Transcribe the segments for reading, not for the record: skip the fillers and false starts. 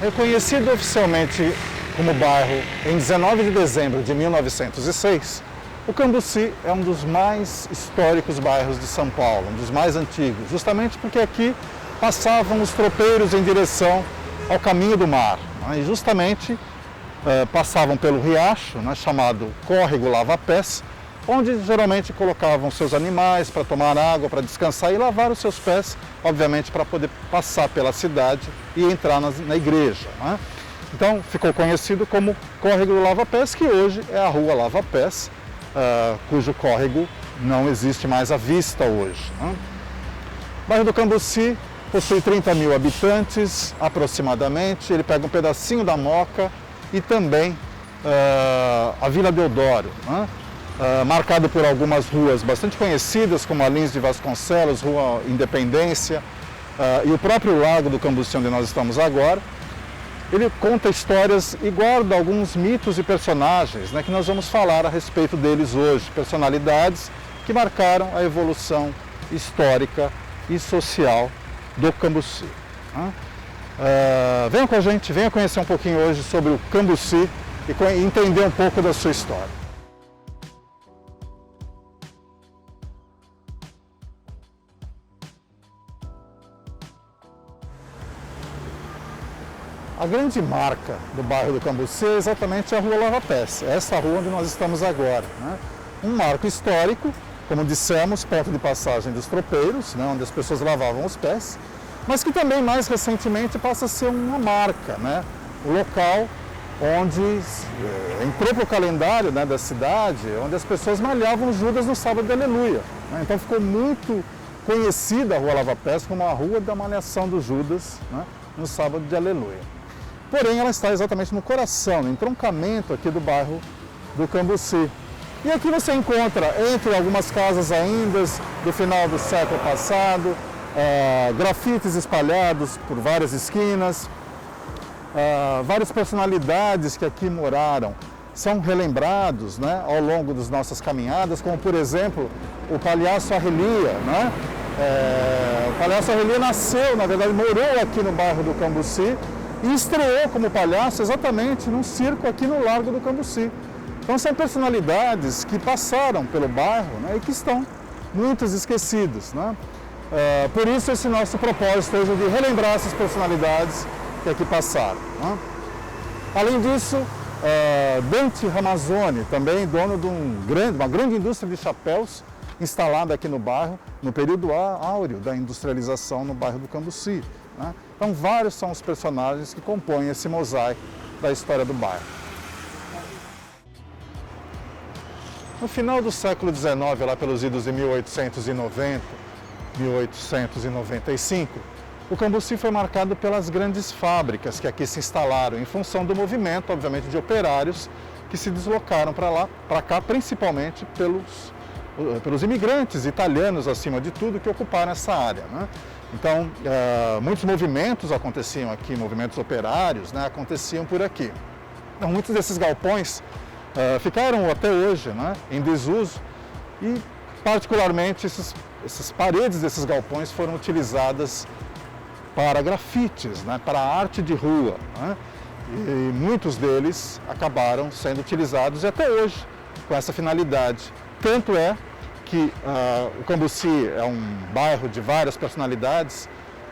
Reconhecido oficialmente como bairro em 19 de dezembro de 1906, o Cambuci é um dos mais históricos bairros de São Paulo, um dos mais antigos, justamente porque aqui passavam os tropeiros em direção ao caminho do mar, né? E justamente passavam pelo riacho, né, chamado Córrego Lava-Pés, onde geralmente colocavam seus animais para tomar água, para descansar e lavar os seus pés, obviamente para poder passar pela cidade e entrar na igreja, né? Então ficou conhecido como Córrego Lava-Pés, que hoje é a Rua Lava-Pés, cujo córrego não existe mais à vista hoje, né? O bairro do Cambuci possui 30 mil habitantes aproximadamente, ele pega um pedacinho da Moca e também a Vila Deodoro, né? Marcado por algumas ruas bastante conhecidas, como a Lins de Vasconcelos, Rua Independência, e o próprio Lago do Cambuci, onde nós estamos agora. Ele conta histórias e guarda alguns mitos e personagens, né, que nós vamos falar a respeito deles hoje, personalidades que marcaram a evolução histórica e social do Cambuci, né? Venha com a gente, venha conhecer um pouquinho hoje sobre o Cambuci e entender um pouco da sua história. A grande marca do bairro do Cambuci é exatamente a Rua Lava-Pés, essa rua onde nós estamos agora, né? Um marco histórico, como dissemos, ponto de passagem dos tropeiros, né, onde as pessoas lavavam os pés, mas que também mais recentemente passa a ser uma marca, né? O local onde entrou para o calendário, né, da cidade, onde as pessoas malhavam os Judas no sábado de Aleluia, né? Então ficou muito conhecida a Rua Lava-Pés como a rua da malhação dos Judas, né, no sábado de Aleluia. Porém, ela está exatamente no coração, no entroncamento aqui do bairro do Cambuci. E aqui você encontra, entre algumas casas ainda do final do século passado, grafites espalhados por várias esquinas, várias personalidades que aqui moraram são relembrados, né, ao longo das nossas caminhadas, como por exemplo o Palhaço Arrelia, né? O Palhaço Arrelia nasceu, na verdade morou aqui no bairro do Cambuci e estreou como palhaço exatamente num circo aqui no Largo do Cambuci. Então são personalidades que passaram pelo bairro, né, e que estão muitas esquecidas, né? Por isso esse nosso propósito hoje de relembrar essas personalidades que aqui passaram, né? Além disso, Dante Ramazzoni, também dono de uma grande indústria de chapéus instalada aqui no bairro, no período áureo da industrialização no bairro do Cambuci, né? Então vários são os personagens que compõem esse mosaico da história do bairro. No final do século XIX, lá pelos idos de 1890, 1895, o Cambuci foi marcado pelas grandes fábricas que aqui se instalaram, em função do movimento, obviamente, de operários que se deslocaram para cá, principalmente pelos imigrantes italianos, acima de tudo, que ocuparam essa área, né? Então, muitos movimentos aconteciam aqui, movimentos operários, né, aconteciam por aqui. Então, muitos desses galpões ficaram até hoje, né, em desuso e, particularmente, essas paredes desses galpões foram utilizadas para grafites, né, para arte de rua, né? E muitos deles acabaram sendo utilizados e até hoje com essa finalidade. Tanto é que o Cambuci é um bairro de várias personalidades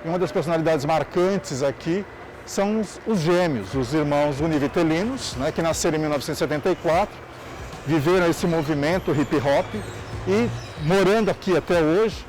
e uma das personalidades marcantes aqui são os gêmeos, os irmãos univitelinos, né, que nasceram em 1974, viveram esse movimento hip hop e, morando aqui até hoje,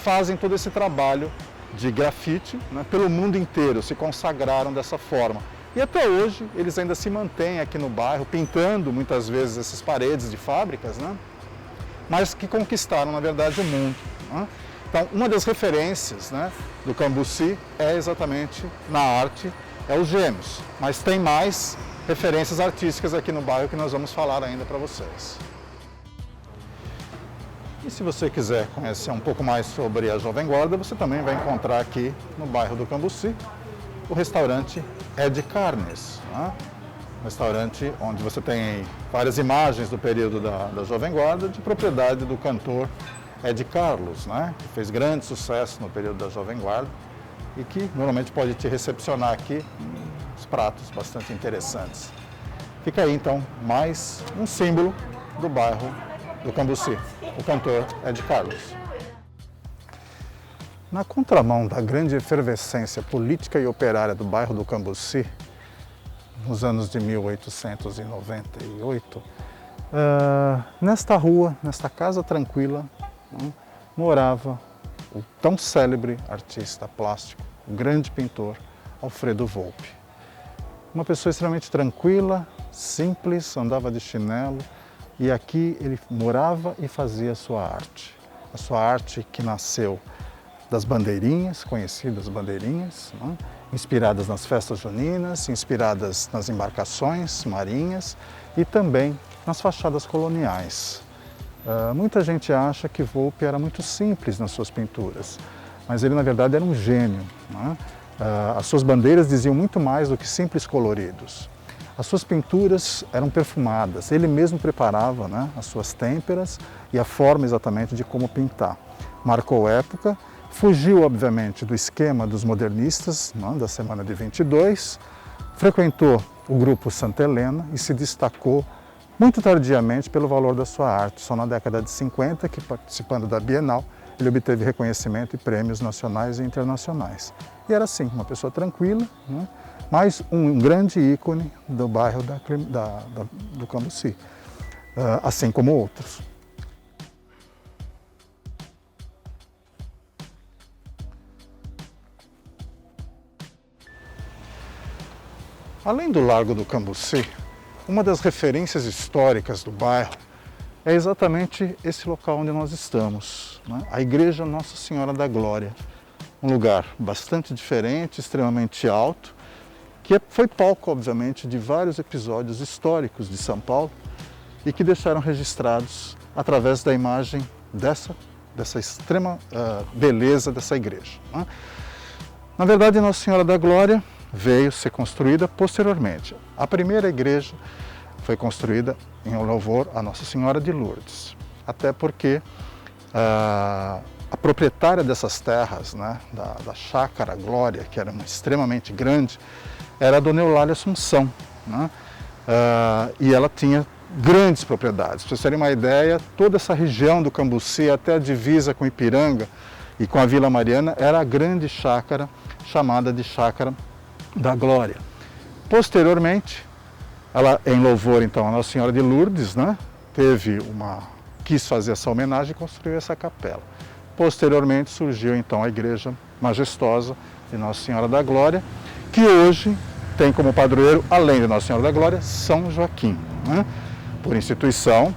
fazem todo esse trabalho de grafite, né, pelo mundo inteiro, se consagraram dessa forma. E até hoje eles ainda se mantêm aqui no bairro, pintando muitas vezes essas paredes de fábricas, né, mas que conquistaram, na verdade, o mundo, né? Então, uma das referências, né, do Cambuci é exatamente na arte, é os gêmeos, mas tem mais referências artísticas aqui no bairro que nós vamos falar ainda para vocês. E se você quiser conhecer um pouco mais sobre a Jovem Guarda, você também vai encontrar aqui no bairro do Cambuci o restaurante É de Carnes, né? Restaurante onde você tem várias imagens do período da Jovem Guarda, de propriedade do cantor Ed Carlos, né? Que fez grande sucesso no período da Jovem Guarda e que normalmente pode te recepcionar aqui uns pratos bastante interessantes. Fica aí então mais um símbolo do bairro do Cambuci, o cantor Ed Carlos. Na contramão da grande efervescência política e operária do bairro do Cambuci, nos anos de 1898, nesta rua, nesta casa tranquila, morava o tão célebre artista plástico, o grande pintor Alfredo Volpi. Uma pessoa extremamente tranquila, simples, andava de chinelo, e aqui ele morava e fazia a sua arte que nasceu das bandeirinhas, conhecidas bandeirinhas, inspiradas nas festas juninas, inspiradas nas embarcações marinhas e também nas fachadas coloniais. Muita gente acha que Volpi era muito simples nas suas pinturas, mas ele na verdade era um gênio. As suas bandeiras diziam muito mais do que simples coloridos. As suas pinturas eram perfumadas, ele mesmo preparava, as suas têmperas e a forma exatamente de como pintar. Marcou época, fugiu obviamente do esquema dos modernistas, da Semana de 22, frequentou o grupo Santa Helena e se destacou muito tardiamente pelo valor da sua arte. Só na década de 50, que participando da Bienal, ele obteve reconhecimento e prêmios nacionais e internacionais. E era assim, uma pessoa tranquila, mas um grande ícone do bairro do Cambuci, assim como outros. Além do Largo do Cambuci, uma das referências históricas do bairro é exatamente esse local onde nós estamos, a Igreja Nossa Senhora da Glória. Um lugar bastante diferente, extremamente alto, que foi palco, obviamente, de vários episódios históricos de São Paulo e que deixaram registrados através da imagem dessa extrema beleza dessa igreja. Na verdade, Nossa Senhora da Glória veio ser construída posteriormente. A primeira igreja foi construída em louvor a Nossa Senhora de Lourdes, até porque a proprietária dessas terras, da Chácara Glória, que era extremamente grande, era a Dona Eulália Assunção, e ela tinha grandes propriedades. Para vocês terem uma ideia, toda essa região do Cambuci, até a divisa com Ipiranga e com a Vila Mariana, era a grande chácara chamada de Chácara da Glória. Posteriormente, ela, em louvor então a Nossa Senhora de Lourdes, quis fazer essa homenagem e construiu essa capela. Posteriormente surgiu então a igreja majestosa de Nossa Senhora da Glória, que hoje tem como padroeiro, além de Nossa Senhora da Glória, São Joaquim, por instituição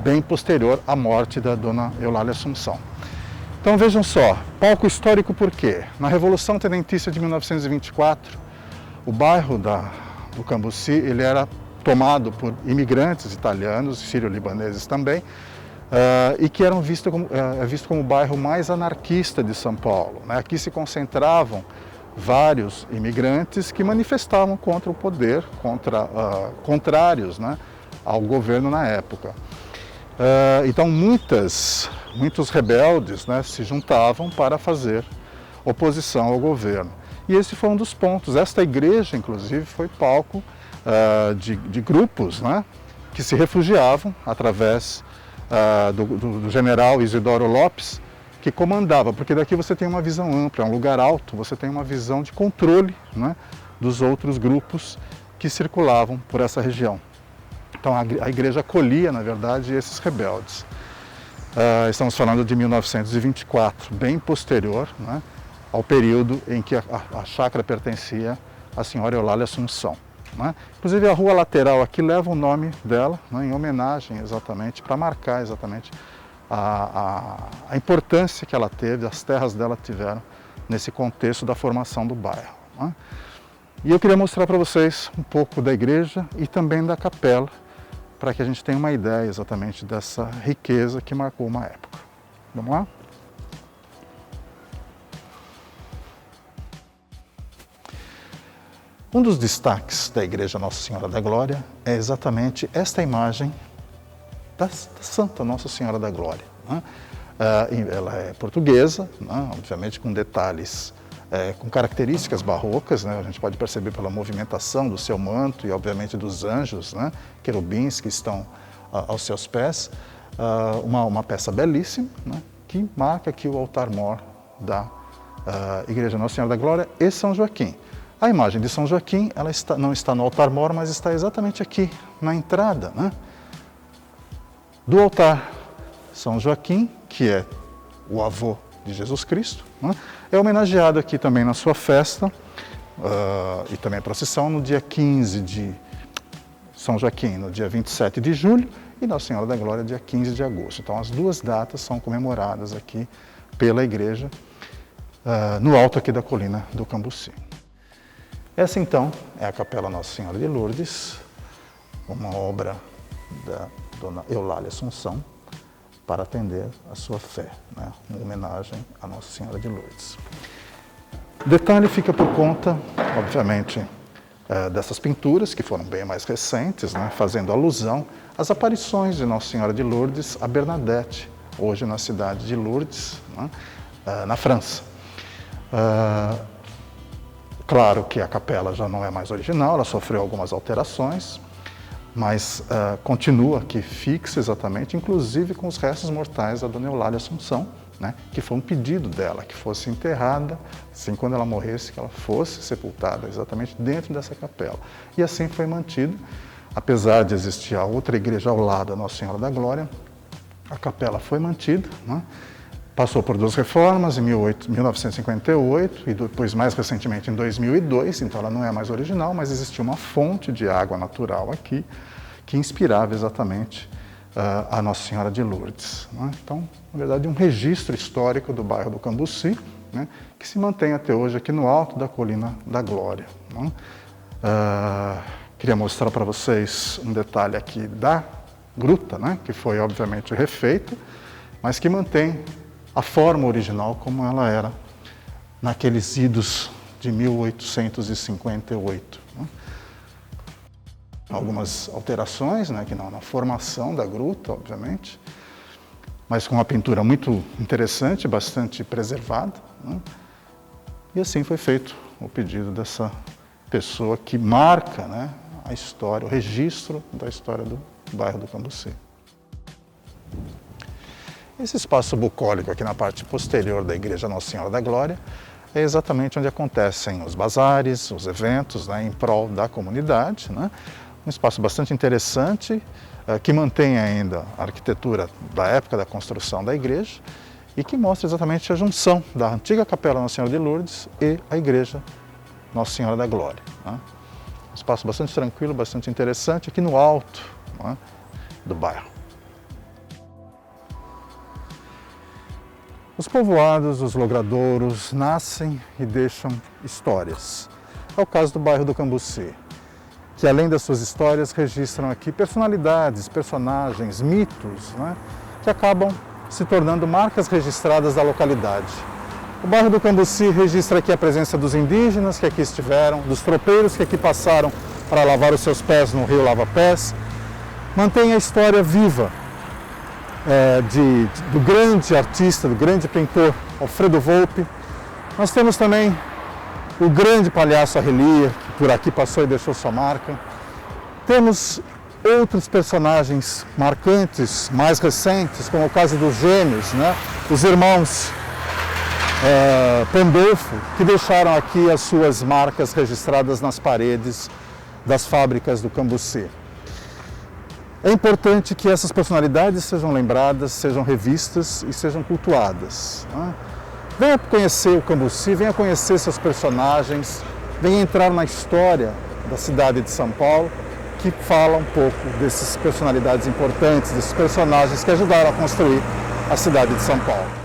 bem posterior à morte da Dona Eulália Assunção. Então vejam só, palco histórico por quê? Na Revolução Tenentista de 1924, o bairro do Cambuci ele era tomado por imigrantes italianos, sírio-libaneses também, e que eram visto como o bairro mais anarquista de São Paulo. Aqui se concentravam vários imigrantes que manifestavam contra o poder, contrários ao governo na época. Então muitos rebeldes se juntavam para fazer oposição ao governo. E esse foi um dos pontos. Esta igreja, inclusive, foi palco de grupos que se refugiavam através do general Isidoro Lopes, que comandava, porque daqui você tem uma visão ampla, é um lugar alto, você tem uma visão de controle dos outros grupos que circulavam por essa região. Então a igreja acolhia, na verdade, esses rebeldes. Estamos falando de 1924, bem posterior ao período em que a chácara pertencia à senhora Eulália Assunção. Inclusive a rua lateral aqui leva o nome dela, em homenagem exatamente, para marcar exatamente a importância que ela teve, as terras dela tiveram nesse contexto da formação do bairro. E eu queria mostrar para vocês um pouco da igreja e também da capela, para que a gente tenha uma ideia exatamente dessa riqueza que marcou uma época. Vamos lá? Um dos destaques da Igreja Nossa Senhora da Glória é exatamente esta imagem da Santa Nossa Senhora da Glória. Ela é portuguesa, obviamente com detalhes com características barrocas, né? A gente pode perceber pela movimentação do seu manto e, obviamente, dos anjos, né? Querubins que estão aos seus pés. Uma peça belíssima, né? Que marca aqui o altar-mor da Igreja Nossa Senhora da Glória e São Joaquim. A imagem de São Joaquim ela não está no altar-mor, mas está exatamente aqui, na entrada, né? Do altar. São Joaquim, que é o avô de Jesus Cristo, né? É homenageado aqui também na sua festa e também a procissão no dia 15 de São Joaquim, no dia 27 de julho, e Nossa Senhora da Glória, dia 15 de agosto. Então, as duas datas são comemoradas aqui pela igreja, no alto aqui da colina do Cambuci. Essa, então, é a Capela Nossa Senhora de Lourdes, uma obra da Dona Eulália Assunção, para atender a sua fé, né? Uma homenagem à Nossa Senhora de Lourdes. O detalhe fica por conta, obviamente, dessas pinturas, que foram bem mais recentes, né? Fazendo alusão às aparições de Nossa Senhora de Lourdes a Bernadette, hoje na cidade de Lourdes, né? Na França. Claro que a capela já não é mais original, ela sofreu algumas alterações, mas continua aqui fixa exatamente, inclusive com os restos mortais da Dona Eulália Assunção, né, que foi um pedido dela, que fosse enterrada, assim, quando ela morresse, que ela fosse sepultada exatamente dentro dessa capela. E assim foi mantido, apesar de existir a outra igreja ao lado da Nossa Senhora da Glória, a capela foi mantida, né, passou por duas reformas, em 1958 e depois, mais recentemente, em 2002, então ela não é mais original, mas existia uma fonte de água natural aqui que inspirava exatamente a Nossa Senhora de Lourdes, né? Então, na verdade, um registro histórico do bairro do Cambuci, né, que se mantém até hoje aqui no alto da Colina da Glória, né? Queria mostrar para vocês um detalhe aqui da gruta, né, que foi, obviamente, refeita, mas que mantém a forma original como ela era naqueles idos de 1858. Né? Algumas alterações, né, que na formação da gruta, obviamente, mas com uma pintura muito interessante, bastante preservada. Né? E assim foi feito o pedido dessa pessoa que marca, né, a história, o registro da história do bairro do Cambuci. Esse espaço bucólico aqui na parte posterior da Igreja Nossa Senhora da Glória é exatamente onde acontecem os bazares, os eventos, né, em prol da comunidade, né? Um espaço bastante interessante, que mantém ainda a arquitetura da época da construção da igreja e que mostra exatamente a junção da antiga Capela Nossa Senhora de Lourdes e a Igreja Nossa Senhora da Glória, né? Um espaço bastante tranquilo, bastante interessante, aqui no alto, né, do bairro. Os povoados, os logradouros, nascem e deixam histórias. É o caso do bairro do Cambuci, que além das suas histórias, registram aqui personalidades, personagens, mitos, né, que acabam se tornando marcas registradas da localidade. O bairro do Cambuci registra aqui a presença dos indígenas que aqui estiveram, dos tropeiros que aqui passaram para lavar os seus pés no rio Lava Pés. Mantém a história viva do grande artista, do grande pintor Alfredo Volpi. Nós temos também o grande palhaço Arrelia, que por aqui passou e deixou sua marca. Temos outros personagens marcantes, mais recentes, como o caso dos gêmeos, né? Os irmãos Pandolfo, que deixaram aqui as suas marcas registradas nas paredes das fábricas do Cambuci. É importante que essas personalidades sejam lembradas, sejam revistas e sejam cultuadas, né? Venha conhecer o Cambuci, venha conhecer seus personagens, venha entrar na história da cidade de São Paulo, que fala um pouco dessas personalidades importantes, desses personagens que ajudaram a construir a cidade de São Paulo.